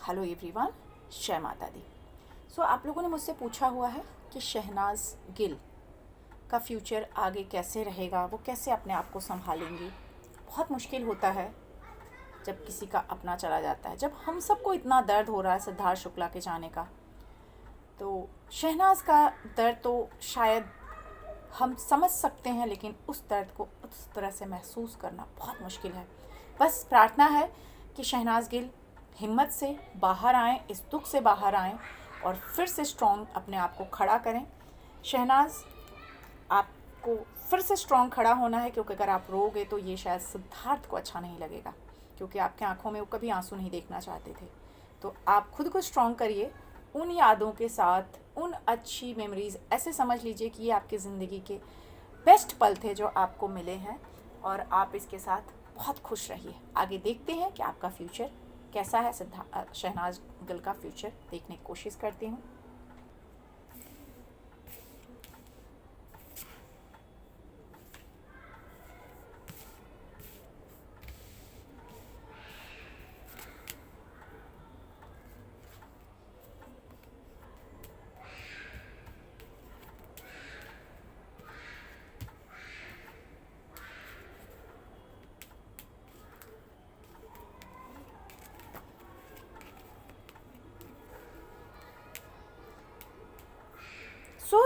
Hello everyone, जय माता दी। आप लोगों ने मुझसे पूछा हुआ है कि शहनाज गिल का फ्यूचर आगे कैसे रहेगा, वो कैसे अपने आप को संभालेंगी। बहुत मुश्किल होता है जब किसी का अपना चला जाता है। जब हम सबको इतना दर्द हो रहा है सिद्धार्थ शुक्ला के जाने का, तो शहनाज का दर्द तो शायद हम समझ सकते हैं, लेकिन उस दर्द को उस तरह से महसूस करना बहुत मुश्किल है। बस प्रार्थना है कि शहनाज गिल हिम्मत से बाहर आएँ, इस दुख से बाहर आएँ और फिर से स्ट्रॉन्ग अपने आप को खड़ा करें। शहनाज, आपको फिर से स्ट्रॉन्ग खड़ा होना है, क्योंकि अगर आप रोगे तो ये शायद सिद्धार्थ को अच्छा नहीं लगेगा, क्योंकि आपके आंखों में वो कभी आंसू नहीं देखना चाहते थे। तो आप खुद को स्ट्रॉन्ग करिए उन यादों के साथ, उन अच्छी मेमोरीज़। ऐसे समझ लीजिए कि ये आपकी ज़िंदगी के बेस्ट पल थे जो आपको मिले हैं, और आप इसके साथ बहुत खुश रहिए। आगे देखते हैं कि आपका फ्यूचर कैसा है। शहनाज गिल का फ्यूचर देखने की कोशिश करती हूँ।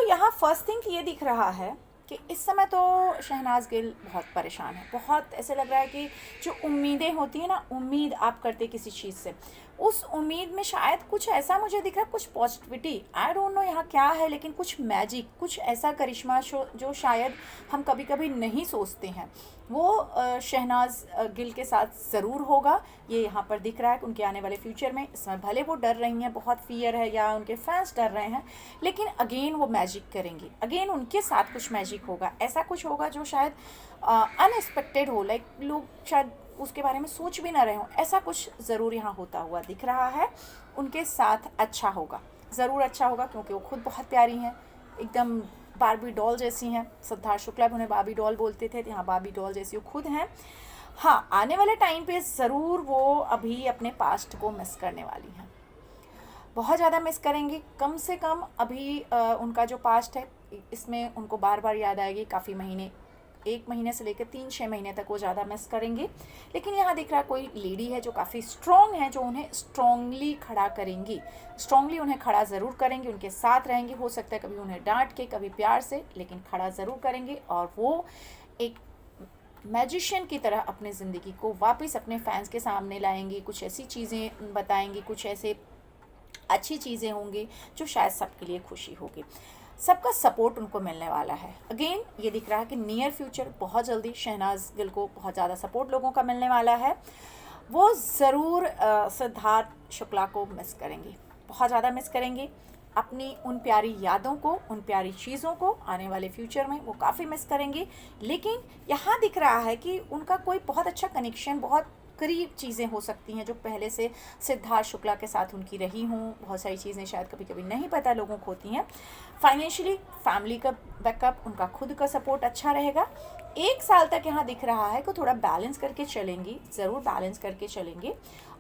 यहाँ फर्स्ट थिंग ये दिख रहा है कि इस समय तो शहनाज गिल बहुत परेशान है। बहुत ऐसे लग रहा है कि जो उम्मीदें होती है ना, उम्मीद आप करते किसी चीज़ से, उस उम्मीद में शायद कुछ ऐसा मुझे दिख रहा है, कुछ पॉजिटिविटी, आई डोंट नो यहाँ क्या है, लेकिन कुछ मैजिक, कुछ ऐसा करिश्मा जो शायद हम कभी कभी नहीं सोचते हैं, वो शहनाज गिल के साथ ज़रूर होगा। ये यहाँ पर दिख रहा है कि उनके आने वाले फ्यूचर में, इसमें भले वो डर रही हैं, बहुत फियर है, या उनके फैंस डर रहे हैं, लेकिन अगेन वो मैजिक करेंगी। अगेन उनके साथ कुछ मैजिक होगा, ऐसा कुछ होगा जो शायद अनएक्सपेक्टेड हो, लाइक लोग शायद उसके बारे में सोच भी ना रहे हों। ऐसा कुछ ज़रूर यहाँ होता हुआ दिख रहा है। उनके साथ अच्छा होगा, ज़रूर अच्छा होगा, क्योंकि वो खुद बहुत प्यारी हैं, एकदम बार्बी डॉल जैसी हैं। सिद्धार्थ शुक्ला भी उन्हें बार्बी डॉल बोलते थे, यहाँ बार्बी डॉल जैसी वो खुद हैं। हाँ, आने वाले टाइम पे ज़रूर वो अभी अपने पास्ट को मिस करने वाली हैं, बहुत ज़्यादा मिस करेंगी। कम से कम अभी उनका जो पास्ट है, इसमें उनको बार बार याद आएगी। काफ़ी महीने, 1 महीने से लेकर 3-6 महीने तक वो ज़्यादा मिस करेंगी। लेकिन यहाँ दिख रहा है कोई लेडी है जो काफ़ी स्ट्रॉन्ग है, जो उन्हें स्ट्रॉन्गली खड़ा करेंगी, स्ट्रॉन्गली उन्हें खड़ा ज़रूर करेंगी, उनके साथ रहेंगी। हो सकता है कभी उन्हें डांट के, कभी प्यार से, लेकिन खड़ा ज़रूर करेंगी। और वो एक मैजिशियन की तरह अपनी ज़िंदगी को वापस अपने फैंस के सामने लाएंगी। कुछ ऐसी चीज़ें बताएंगी, कुछ ऐसे अच्छी चीज़ें होंगी जो शायद सबके लिए खुशी होगी। सबका सपोर्ट उनको मिलने वाला है। अगेन ये दिख रहा है कि नियर फ्यूचर बहुत जल्दी शहनाज गिल को बहुत ज़्यादा सपोर्ट लोगों का मिलने वाला है। वो ज़रूर सिद्धार्थ शुक्ला को मिस करेंगी, बहुत ज़्यादा मिस करेंगी। अपनी उन प्यारी यादों को, उन प्यारी चीज़ों को आने वाले फ्यूचर में वो काफ़ी मिस करेंगी। लेकिन यहाँ दिख रहा है कि उनका कोई बहुत अच्छा कनेक्शन, बहुत करीब चीज़ें हो सकती हैं जो पहले से सिद्धार्थ शुक्ला के साथ उनकी रही हों। बहुत सारी चीज़ें शायद कभी कभी नहीं पता लोगों को होती हैं। फाइनेंशियली फैमिली का बैकअप, उनका खुद का सपोर्ट अच्छा रहेगा। 1 साल तक यहाँ दिख रहा है कि थोड़ा बैलेंस करके चलेंगी, ज़रूर बैलेंस करके चलेंगी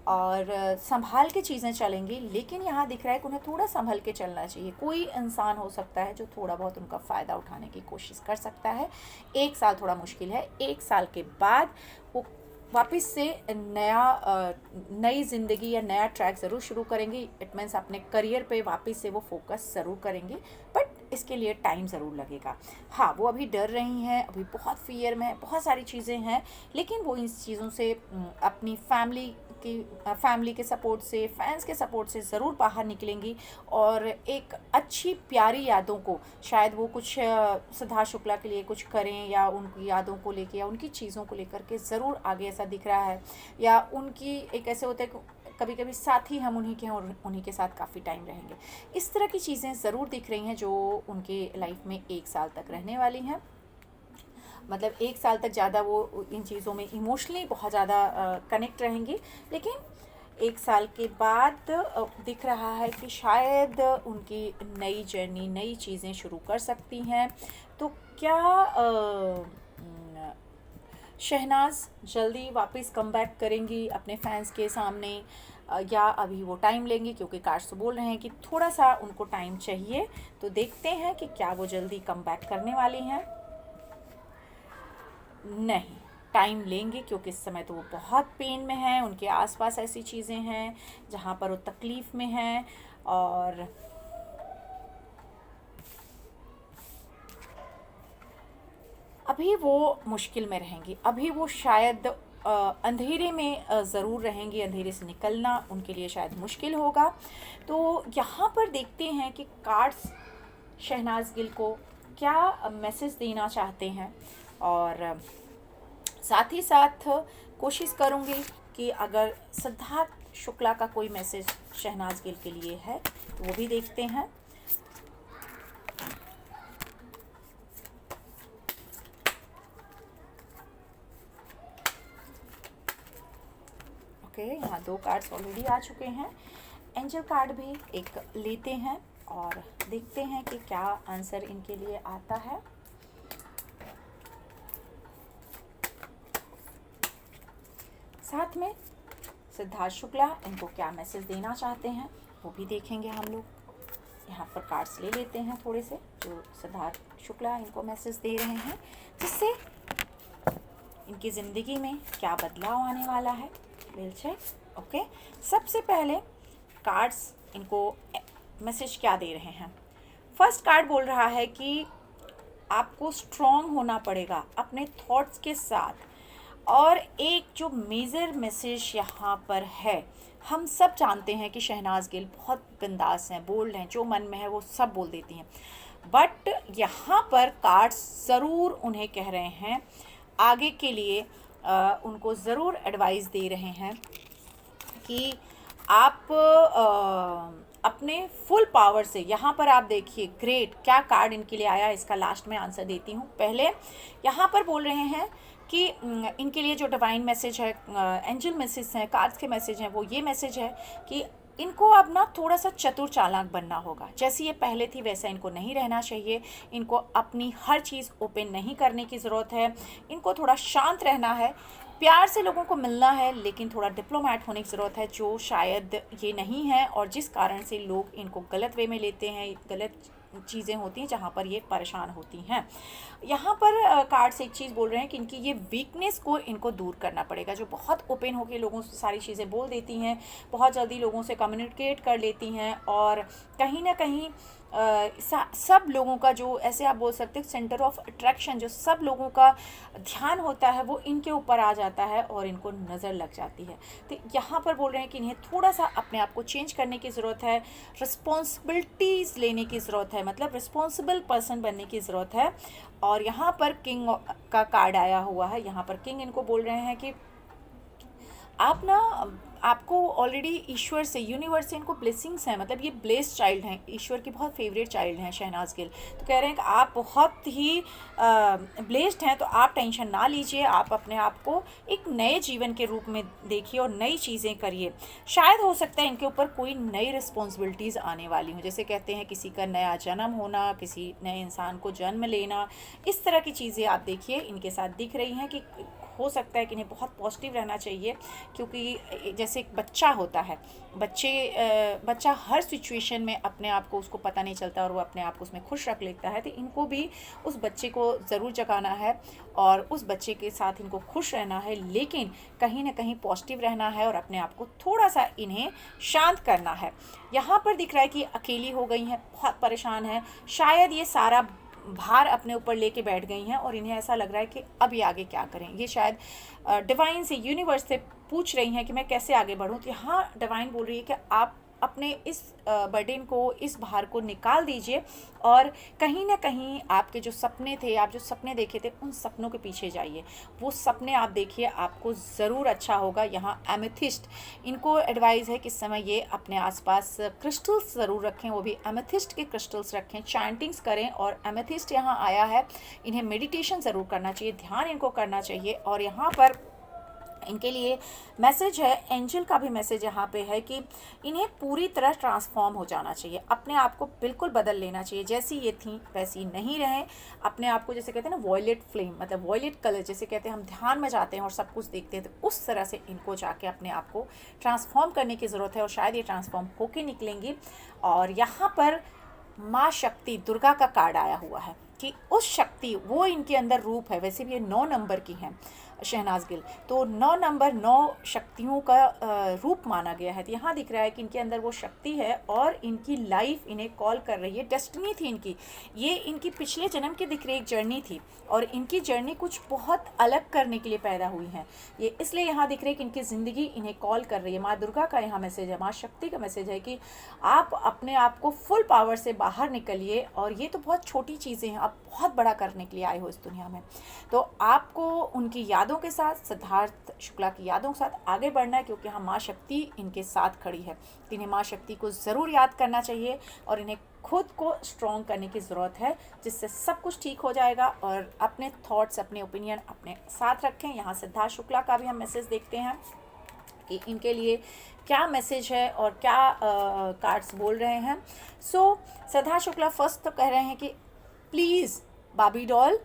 और संभाल के चीज़ें चलेंगी। लेकिन यहाँ दिख रहा है कि उन्हें थोड़ा संभल के चलना चाहिए। कोई इंसान हो सकता है जो थोड़ा बहुत उनका फ़ायदा उठाने की कोशिश कर सकता है। 1 साल थोड़ा मुश्किल है। 1 साल के बाद वो वापस से नई ज़िंदगी या नया ट्रैक ज़रूर शुरू करेंगी। इट मीन्स अपने करियर पे वापस से वो फोकस ज़रूर करेंगी, बट इसके लिए टाइम ज़रूर लगेगा। हाँ, वो अभी डर रही हैं, अभी बहुत फियर में, बहुत सारी चीज़ें हैं, लेकिन वो इन चीज़ों से अपनी फैमिली के सपोर्ट से, फैंस के सपोर्ट से ज़रूर बाहर निकलेंगी। और एक अच्छी प्यारी यादों को, शायद वो कुछ सिद्धार्थ शुक्ला के लिए कुछ करें, या उनकी यादों को लेके, या उनकी चीज़ों को लेकर के ज़रूर आगे ऐसा दिख रहा है। या उनकी एक ऐसे होता है कि कभी कभी साथी हम उन्हीं के हैं और उन्हीं के साथ काफ़ी टाइम रहेंगे। इस तरह की चीज़ें ज़रूर दिख रही हैं जो उनके लाइफ में 1 साल तक रहने वाली हैं। मतलब 1 साल तक ज़्यादा वो इन चीज़ों में इमोशनली बहुत ज़्यादा कनेक्ट रहेंगी। लेकिन 1 साल के बाद दिख रहा है कि शायद उनकी नई जर्नी, नई चीज़ें शुरू कर सकती हैं। तो क्या शहनाज जल्दी वापस कम बैक करेंगी अपने फैंस के सामने? या अभी वो टाइम लेंगे, क्योंकि कार्ड्स तो बोल रहे हैं कि थोड़ा सा उनको टाइम चाहिए। तो देखते हैं कि क्या वो जल्दी कम बैक करने वाली हैं। नहीं, टाइम लेंगे, क्योंकि इस समय तो वो बहुत पेन में हैं, उनके आसपास ऐसी चीज़ें हैं जहाँ पर वो तकलीफ़ में हैं, और अभी वो मुश्किल में रहेंगी। अभी वो शायद अंधेरे में ज़रूर रहेंगी, अंधेरे से निकलना उनके लिए शायद मुश्किल होगा। तो यहाँ पर देखते हैं कि कार्ड्स शहनाज गिल को क्या मैसेज देना चाहते हैं, और साथ ही साथ कोशिश करूँगी कि अगर सिद्धार्थ शुक्ला का कोई मैसेज शहनाज गिल के लिए है तो वो भी देखते हैं। ओके, यहाँ 2 कार्ड्स ऑलरेडी आ चुके हैं। एंजल कार्ड भी एक लेते हैं और देखते हैं कि क्या आंसर इनके लिए आता है। साथ में सिद्धार्थ शुक्ला इनको क्या मैसेज देना चाहते हैं वो भी देखेंगे हम लोग। यहाँ पर कार्ड्स ले लेते हैं थोड़े से, जो सिद्धार्थ शुक्ला इनको मैसेज दे रहे हैं, जिससे इनकी ज़िंदगी में क्या बदलाव आने वाला है। Will check. ओके, सबसे पहले कार्ड्स इनको मैसेज क्या दे रहे हैं। फर्स्ट कार्ड बोल रहा है कि आपको स्ट्रॉन्ग होना पड़ेगा अपने थॉट्स के साथ, और एक जो मेजर मैसेज यहाँ पर है, हम सब जानते हैं कि शहनाज गिल बहुत बिंदास हैं, बोल्ड हैं, जो मन में है वो सब बोल देती हैं, बट यहाँ पर कार्ड्स ज़रूर उन्हें कह रहे हैं आगे के लिए, उनको ज़रूर एडवाइस दे रहे हैं कि आप अपने फुल पावर से, यहाँ पर आप देखिए ग्रेट क्या कार्ड इनके लिए आया, इसका लास्ट में आंसर देती हूँ। पहले यहाँ पर बोल रहे हैं कि इनके लिए जो डिवाइन मैसेज है, एंजल मैसेज हैं, कार्ड्स के मैसेज हैं, वो ये मैसेज है कि इनको अब ना थोड़ा सा चतुर चालाक बनना होगा। जैसी ये पहले थी वैसा इनको नहीं रहना चाहिए। इनको अपनी हर चीज़ ओपन नहीं करने की ज़रूरत है। इनको थोड़ा शांत रहना है, प्यार से लोगों को मिलना है, लेकिन थोड़ा डिप्लोमेट होने की ज़रूरत है, जो शायद ये नहीं है, और जिस कारण से लोग इनको गलत वे में लेते हैं, गलत चीज़ें होती हैं जहाँ पर ये परेशान होती हैं। यहाँ पर कार्ड्स एक चीज़ बोल रहे हैं कि इनकी ये वीकनेस को इनको दूर करना पड़ेगा, जो बहुत ओपन होकर लोगों से सारी चीज़ें बोल देती हैं, बहुत जल्दी लोगों से कम्युनिकेट कर लेती हैं, और कहीं ना कहीं सब लोगों का जो, ऐसे आप बोल सकते हैं, सेंटर ऑफ अट्रैक्शन, जो सब लोगों का ध्यान होता है वो इनके ऊपर आ जाता है और इनको नज़र लग जाती है। तो यहाँ पर बोल रहे हैं कि इन्हें थोड़ा सा अपने आप को चेंज करने की ज़रूरत है, रिस्पॉन्सिबिलिटीज़ लेने की ज़रूरत है, मतलब रिस्पॉन्सिबल पर्सन बनने की ज़रूरत है। और यहाँ पर किंग का कार्ड आया हुआ है। यहाँ पर किंग इनको बोल रहे हैं कि आप ना, आपको ऑलरेडी ईश्वर से, यूनिवर्स से इनको ब्लेसिंग्स हैं, मतलब ये ब्लेस्ड चाइल्ड हैं, ईश्वर की बहुत फेवरेट चाइल्ड हैं शहनाज गिल। तो कह रहे हैं कि आप बहुत ही ब्लेस्ड हैं, तो आप टेंशन ना लीजिए, आप अपने आप को एक नए जीवन के रूप में देखिए और नई चीज़ें करिए। शायद हो सकता है इनके ऊपर कोई नई रिस्पॉन्सिबिलिटीज़ आने वाली हों, जैसे कहते हैं किसी का नया जन्म होना, किसी नए इंसान को जन्म लेना, इस तरह की चीज़ें आप देखिए इनके साथ दिख रही हैं। कि हो सकता है कि इन्हें बहुत पॉजिटिव रहना चाहिए, क्योंकि जैसे एक बच्चा होता है, बच्चा हर सिचुएशन में अपने आप को, उसको पता नहीं चलता और वो अपने आप को उसमें खुश रख लेता है। तो इनको भी उस बच्चे को ज़रूर जगाना है और उस बच्चे के साथ इनको खुश रहना है, लेकिन कहीं ना कहीं पॉजिटिव रहना है और अपने आप को थोड़ा सा इन्हें शांत करना है। यहाँ पर दिख रहा है कि अकेली हो गई हैं, बहुत परेशान हैं, शायद ये सारा भार अपने ऊपर लेके बैठ गई हैं और इन्हें ऐसा लग रहा है कि अब ये आगे क्या करें। ये शायद डिवाइन से, यूनिवर्स से पूछ रही हैं कि मैं कैसे आगे बढ़ूं। तो यहाँ डिवाइन बोल रही है कि आप अपने इस बर्डन को, इस भार को निकाल दीजिए और कहीं ना कहीं आपके जो सपने थे, आप जो सपने देखे थे, उन सपनों के पीछे जाइए। वो सपने आप देखिए, आपको ज़रूर अच्छा होगा। यहाँ एमेथिस्ट, इनको एडवाइस है कि इस समय ये अपने आसपास क्रिस्टल्स ज़रूर रखें, वो भी एमेथिस्ट के क्रिस्टल्स रखें, चैंटिंग्स करें। और एमेथिस्ट यहाँ आया है, इन्हें मेडिटेशन ज़रूर करना चाहिए, ध्यान इनको करना चाहिए। और यहाँ पर इनके लिए मैसेज है, एंजल का भी मैसेज यहाँ पे है कि इन्हें पूरी तरह ट्रांसफॉर्म हो जाना चाहिए, अपने आप को बिल्कुल बदल लेना चाहिए, जैसी ये थी वैसी नहीं रहें। अपने आप को जैसे कहते हैं ना वॉयलेट फ्लेम, मतलब वॉयलेट कलर जैसे कहते हैं, हम ध्यान में जाते हैं और सब कुछ देखते हैं, तो उस तरह से इनको जाके अपने आप को ट्रांसफॉर्म करने की ज़रूरत है और शायद ये ट्रांसफॉर्म होके निकलेंगी। और यहाँ पर माँ शक्ति दुर्गा का कार्ड आया हुआ है कि उस शक्ति वो इनके अंदर रूप है। वैसे भी ये 9 नंबर की हैं शहनाज गिल, तो 9 नंबर 9 शक्तियों का रूप माना गया है। तो यहाँ दिख रहा है कि इनके अंदर वो शक्ति है और इनकी लाइफ इन्हें कॉल कर रही है, डेस्टिनी थी इनकी, ये इनकी पिछले जन्म की दिख रही एक जर्नी थी और इनकी जर्नी कुछ बहुत अलग करने के लिए पैदा हुई है ये, इसलिए यहाँ दिख रही है कि इनकी ज़िंदगी इन्हें कॉल कर रही है। माँ दुर्गा का यहाँ मैसेज है, माँ शक्ति का मैसेज है कि आप अपने आप को फुल पावर से बाहर निकलिए और ये तो बहुत छोटी चीज़ें हैं, आप बहुत बड़ा करने के लिए आए हो इस दुनिया में। तो आपको उनकी यादों के साथ, सिद्धार्थ शुक्ला की यादों के साथ आगे बढ़ना है, क्योंकि यहाँ माँ शक्ति इनके साथ खड़ी है। तो इन्हें माँ शक्ति को ज़रूर याद करना चाहिए और इन्हें खुद को स्ट्रॉन्ग करने की ज़रूरत है, जिससे सब कुछ ठीक हो जाएगा। और अपने थॉट्स, अपने ओपिनियन अपने साथ रखें। यहाँ सिद्धार्थ शुक्ला का भी हम मैसेज देखते हैं कि इनके लिए क्या मैसेज है और क्या कार्ड्स बोल रहे हैं। सिद्धार्थ शुक्ला फर्स्ट तो कह रहे हैं कि प्लीज़ बाबी डॉल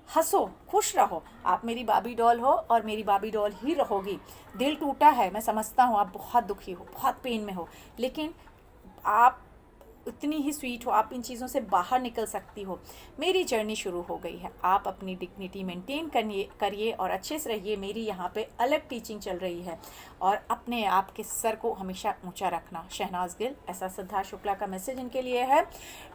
हंसो, खुश रहो, आप मेरी बाबी डॉल हो और मेरी बाबी डॉल ही रहोगी। दिल टूटा है, मैं समझता हूँ, आप बहुत दुखी हो, बहुत पेन में हो, लेकिन आप उतनी ही स्वीट हो, आप इन चीज़ों से बाहर निकल सकती हो। मेरी जर्नी शुरू हो गई है, आप अपनी डिग्निटी मेंटेन करिए और अच्छे से रहिए। मेरी यहाँ पे अलग टीचिंग चल रही है और अपने आप के सर को हमेशा ऊंचा रखना। शहनाज गिल, ऐसा सिद्धार्थ शुक्ला का मैसेज इनके लिए है।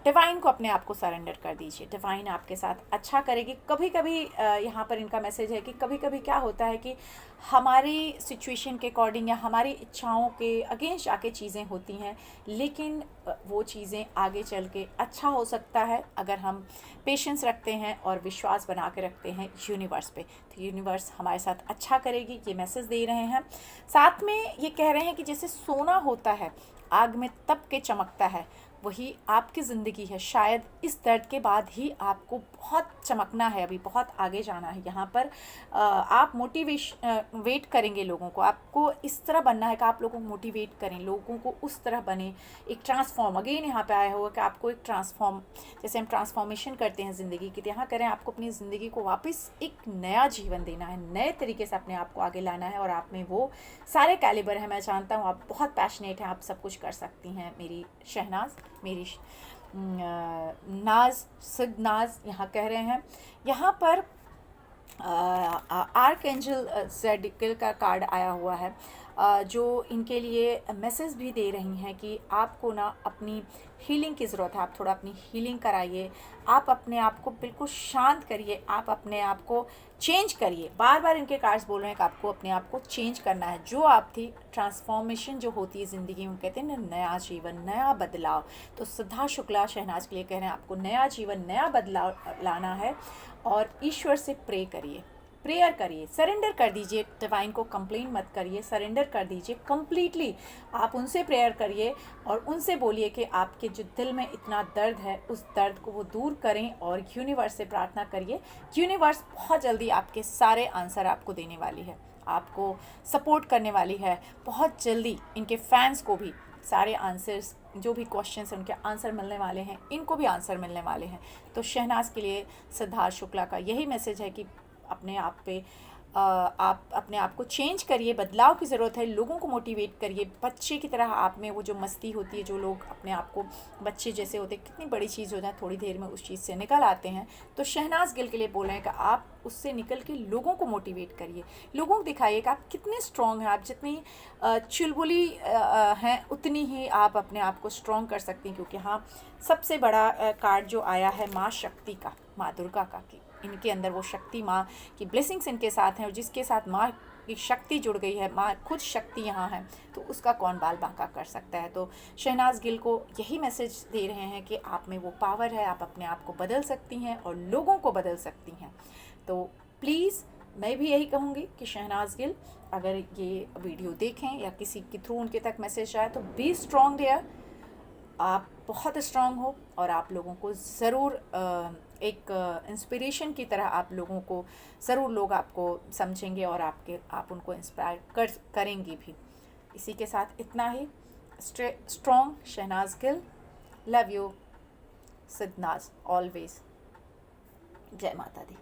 डिवाइन को अपने आप को सरेंडर कर दीजिए, डिवाइन आपके साथ अच्छा करेगी। कभी कभी यहाँ पर इनका मैसेज है कि कभी कभी क्या होता है कि हमारी सिचुएशन के अकॉर्डिंग या हमारी इच्छाओं के अगेंस्ट आके चीज़ें होती हैं, लेकिन वो चीज़ें आगे चल के अच्छा हो सकता है अगर हम पेशेंस रखते हैं और विश्वास बना के रखते हैं यूनिवर्स पे। तो यूनिवर्स हमारे साथ अच्छा करेगी, ये मैसेज दे रहे हैं। साथ में ये कह रहे हैं कि जैसे सोना होता है आग में तप के चमकता है, वही आपकी ज़िंदगी है। शायद इस दर्द के बाद ही आपको बहुत चमकना है, अभी बहुत आगे जाना है। यहाँ पर आप वेट करेंगे लोगों को, आपको इस तरह बनना है कि आप लोगों को मोटिवेट करें, लोगों को उस तरह बने। एक ट्रांसफॉर्म, अगेन यहाँ पे आया हुआ कि आपको एक ट्रांसफॉर्म, जैसे हम ट्रांसफॉर्मेशन करते हैं ज़िंदगी की, तो यहाँ करें आपको अपनी ज़िंदगी को वापस एक नया जीवन देना है, नए तरीके से अपने आप को आगे लाना है। और आप में वो सारे कैलिबर है, मैं जानता हूँ आप बहुत पैशनेट हैं, आप सब कुछ कर सकती हैं मेरी शहनाज, मेरी नाज, सिद्ध नाज यहाँ कह रहे हैं। यहाँ पर आर्क एंजल ज़ेडिकल का कार्ड आया हुआ है, जो इनके लिए मैसेज भी दे रही हैं कि आपको ना अपनी हीलिंग की ज़रूरत है, आप थोड़ा अपनी हीलिंग कराइए, आप अपने आप को बिल्कुल शांत करिए, आप अपने आप को चेंज करिए। बार बार इनके कार्ड्स बोल रहे हैं कि आपको अपने आप को चेंज करना है। जो आप थी, ट्रांसफॉर्मेशन जो होती है ज़िंदगी में, कहते हैं ना नया जीवन, नया बदलाव। तो सिद्धार्थ शुक्ला शहनाज के लिए कह रहे हैं आपको नया जीवन, नया बदलाव लाना है और ईश्वर से प्रे करिए, प्रेयर करिए, सरेंडर कर दीजिए। डिवाइन को कंप्लेन मत करिए, सरेंडर कर दीजिए कंप्लीटली। आप उनसे प्रेयर करिए और उनसे बोलिए कि आपके जो दिल में इतना दर्द है, उस दर्द को वो दूर करें और यूनिवर्स से प्रार्थना करिए। यूनिवर्स बहुत जल्दी आपके सारे आंसर आपको देने वाली है, आपको सपोर्ट करने वाली है। बहुत जल्दी इनके फैंस को भी सारे आंसर्स, जो भी क्वेश्चंस हैं उनके आंसर मिलने वाले हैं, इनको भी आंसर मिलने वाले हैं। तो शहनाज के लिए सिद्धार्थ शुक्ला का यही मैसेज है कि अपने आप पे आप अपने आप को चेंज करिए, बदलाव की ज़रूरत है। लोगों को मोटिवेट करिए, बच्चे की तरह आप में वो जो मस्ती होती है, जो लोग अपने आप को बच्चे जैसे होते हैं, कितनी बड़ी चीज़ हो जाए थोड़ी देर में उस चीज़ से निकल आते हैं। तो शहनाज गिल के लिए बोल रहे हैं कि आप उससे निकल के लोगों को मोटिवेट करिए, लोगों को दिखाइए कि आप कितने स्ट्रॉन्ग हैं। आप जितनी चुलबुली हैं उतनी ही आप अपने आप को स्ट्रॉन्ग कर सकती हैं, क्योंकि हाँ सबसे बड़ा कार्ड जो आया है माँ शक्ति का, माँ दुर्गा का, कि इनके अंदर वो शक्ति, माँ की ब्लेसिंग्स इनके साथ हैं और जिसके साथ माँ की शक्ति जुड़ गई है, माँ खुद शक्ति यहाँ है, तो उसका कौन बाल बांका कर सकता है। तो शहनाज गिल को यही मैसेज दे रहे हैं कि आप में वो पावर है, आप अपने आप को बदल सकती हैं और लोगों को बदल सकती हैं। तो प्लीज़ मैं भी यही कहूँगी कि शहनाज गिल अगर ये वीडियो देखें या किसी के थ्रू उनके तक मैसेज आए, तो बी स्ट्रॉन्ग देयर, आप बहुत स्ट्रॉन्ग हो और आप लोगों को ज़रूर एक इंस्पिरेशन की तरह आप लोगों को ज़रूर लोग आपको समझेंगे और आप उनको इंस्पायर करेंगी भी। इसी के साथ इतना ही। Strong Shehnaaz Gill, love you Sidnaaz always. जय माता दी।